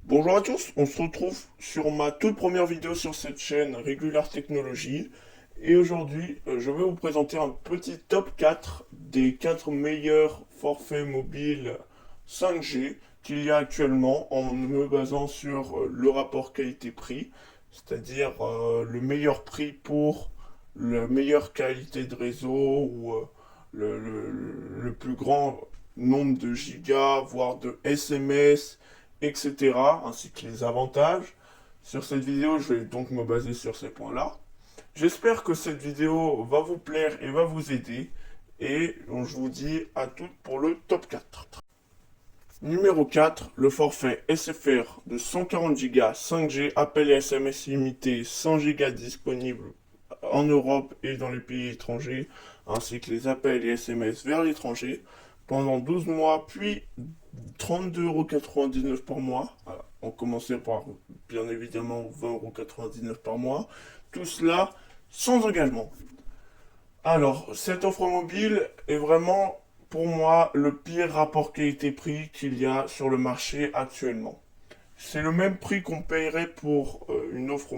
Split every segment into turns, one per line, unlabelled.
Bonjour à tous, on se retrouve sur ma toute première vidéo sur cette chaîne Regular Technology. Et aujourd'hui, je vais vous présenter un petit top 4 des 4 meilleurs forfaits mobiles 5G qu'il y a actuellement en me basant sur le rapport qualité-prix, c'est-à-dire le meilleur prix pour la meilleure qualité de réseau ou le plus grand nombre de gigas, voire de SMS, etc., ainsi que les avantages. Sur cette vidéo, je vais donc me baser sur ces points-là. J'espère que cette vidéo va vous plaire et va vous aider. Et je vous dis à toutes pour le top 4. Numéro 4, le forfait SFR de 140 Go 5G, appel et SMS illimité 100 Go disponible en Europe et dans les pays étrangers, ainsi que les appels et SMS vers l'étranger pendant 12 mois, puis 32,99€ par mois. Voilà. On commençait par, bien évidemment, 20,99€ par mois. Tout cela sans engagement. Alors, cette offre mobile est vraiment, pour moi, le pire rapport qualité-prix qu'il y a sur le marché actuellement. C'est le même prix qu'on payerait pour une offre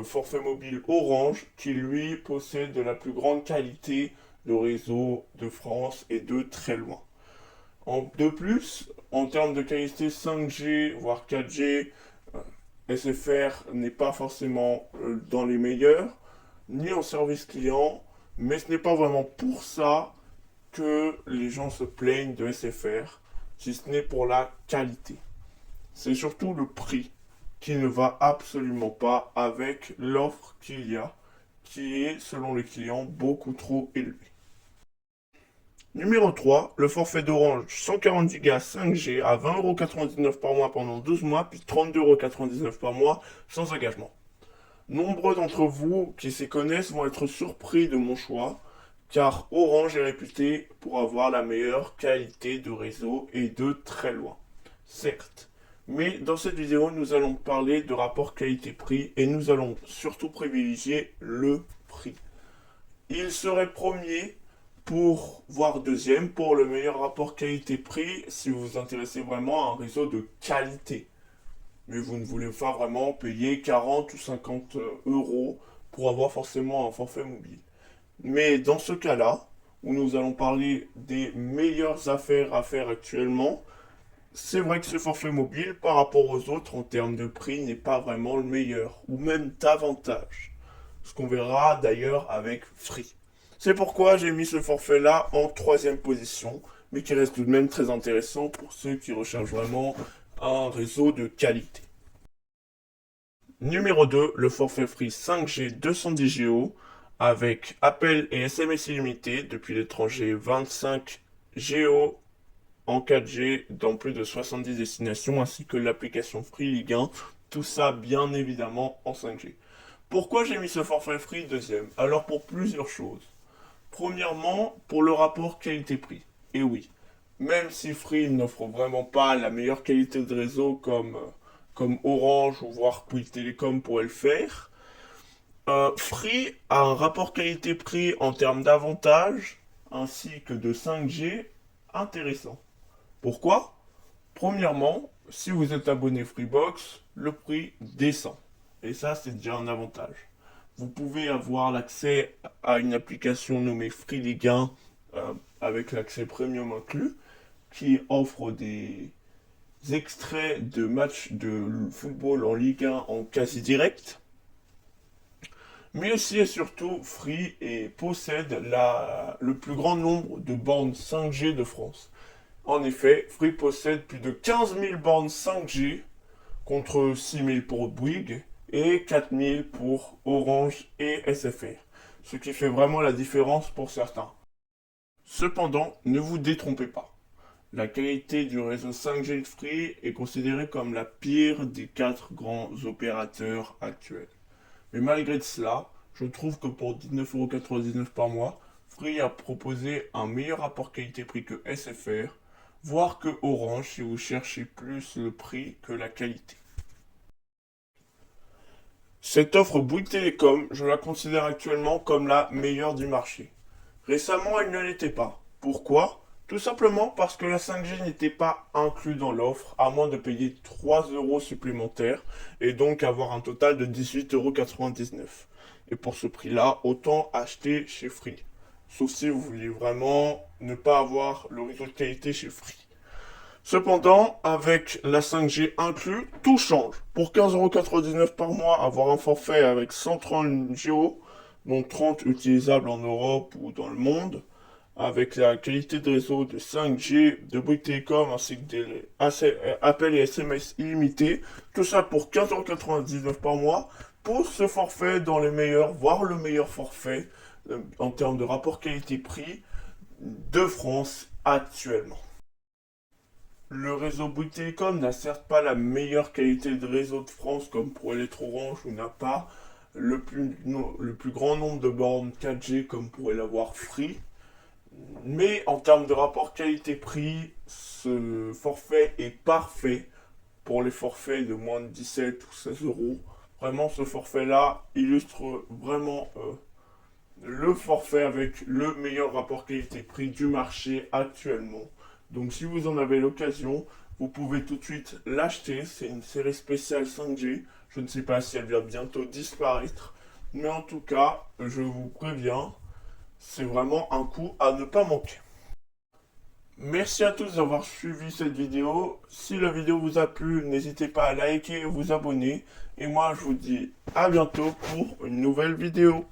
forfait mobile Orange, qui lui possède de la plus grande qualité de réseau de France et de très loin. De plus, en termes de qualité 5G, voire 4G, SFR n'est pas forcément dans les meilleurs, ni en service client, mais ce n'est pas vraiment pour ça que les gens se plaignent de SFR, si ce n'est pour la qualité. C'est surtout le prix qui ne va absolument pas avec l'offre qu'il y a, qui est, selon les clients, beaucoup trop élevée. Numéro 3, le forfait d'Orange 140 Go 5G à 20,99€ par mois pendant 12 mois, puis 32,99€ par mois sans engagement. Nombreux d'entre vous qui s'y connaissent vont être surpris de mon choix, car Orange est réputé pour avoir la meilleure qualité de réseau et de très loin. Certes, mais dans cette vidéo, nous allons parler de rapport qualité-prix et nous allons surtout privilégier le prix. Il serait premier pour, voire deuxième, pour le meilleur rapport qualité-prix si vous vous intéressez vraiment à un réseau de qualité. Mais vous ne voulez pas vraiment payer 40 ou 50 euros pour avoir forcément un forfait mobile. Mais dans ce cas-là, où nous allons parler des meilleures affaires à faire actuellement, c'est vrai que ce forfait mobile, par rapport aux autres en termes de prix, n'est pas vraiment le meilleur, ou même davantage. Ce qu'on verra d'ailleurs avec Free. C'est pourquoi j'ai mis ce forfait-là en troisième position, mais qui reste tout de même très intéressant pour ceux qui recherchent vraiment un réseau de qualité. Numéro 2, le forfait Free 5G 210 Go avec appel et SMS illimité depuis l'étranger 25 Go en 4G dans plus de 70 destinations ainsi que l'application Free Ligue 1, tout ça bien évidemment en 5G. Pourquoi j'ai mis ce forfait Free deuxième? Alors pour plusieurs choses. Premièrement, pour le rapport qualité-prix. Et oui, même si Free n'offre vraiment pas la meilleure qualité de réseau comme Orange ou voire Bouygues Télécom pourrait le faire, Free a un rapport qualité-prix en termes d'avantages ainsi que de 5G intéressant. Pourquoi? Premièrement, si vous êtes abonné Freebox, le prix descend. Et ça, c'est déjà un avantage. Vous pouvez avoir l'accès à une application nommée Free Ligue 1 avec l'accès premium inclus qui offre des extraits de matchs de football en Ligue 1 en quasi direct. Mais aussi et surtout, Free possède le plus grand nombre de bandes 5G de France. En effet, Free possède plus de 15 000 bornes 5G contre 6 000 pour Bouygues et 4 000 pour Orange et SFR, ce qui fait vraiment la différence pour certains. Cependant, ne vous détrompez pas. La qualité du réseau 5G de Free est considérée comme la pire des 4 grands opérateurs actuels. Mais malgré cela, je trouve que pour 19,99€ par mois, Free a proposé un meilleur rapport qualité-prix que SFR, voire que Orange si vous cherchez plus le prix que la qualité. Cette offre Bouygues Télécom, je la considère actuellement comme la meilleure du marché. Récemment, elle ne l'était pas. Pourquoi? Tout simplement parce que la 5G n'était pas inclue dans l'offre, à moins de payer 3 euros supplémentaires, et donc avoir un total de 18,99 €. Et pour ce prix-là, autant acheter chez Free. Sauf si vous voulez vraiment ne pas avoir le réseau de qualité chez Free. Cependant, avec la 5G inclus, tout change. Pour 15,99 € par mois, avoir un forfait avec 130 Go, dont 30 utilisables en Europe ou dans le monde, avec la qualité de réseau de 5G de Bouygues Telecom ainsi que des appels et SMS illimités, tout ça pour 15,99 € par mois, pour ce forfait dans les meilleurs, voire le meilleur forfait en termes de rapport qualité-prix de France actuellement. Le réseau Bouygues Telecom n'a certes pas la meilleure qualité de réseau de France comme pourrait l'être Orange ou n'a pas le plus grand nombre de bornes 4G comme pourrait l'avoir Free. Mais en termes de rapport qualité-prix, ce forfait est parfait pour les forfaits de moins de 17 ou 16 euros. Vraiment, ce forfait-là illustre vraiment le forfait avec le meilleur rapport qualité-prix du marché actuellement. Donc si vous en avez l'occasion, vous pouvez tout de suite l'acheter. C'est une série spéciale 5G. Je ne sais pas si elle va bientôt disparaître. Mais en tout cas, je vous préviens, c'est vraiment un coup à ne pas manquer. Merci à tous d'avoir suivi cette vidéo. Si la vidéo vous a plu, n'hésitez pas à liker et vous abonner. Et moi, je vous dis à bientôt pour une nouvelle vidéo.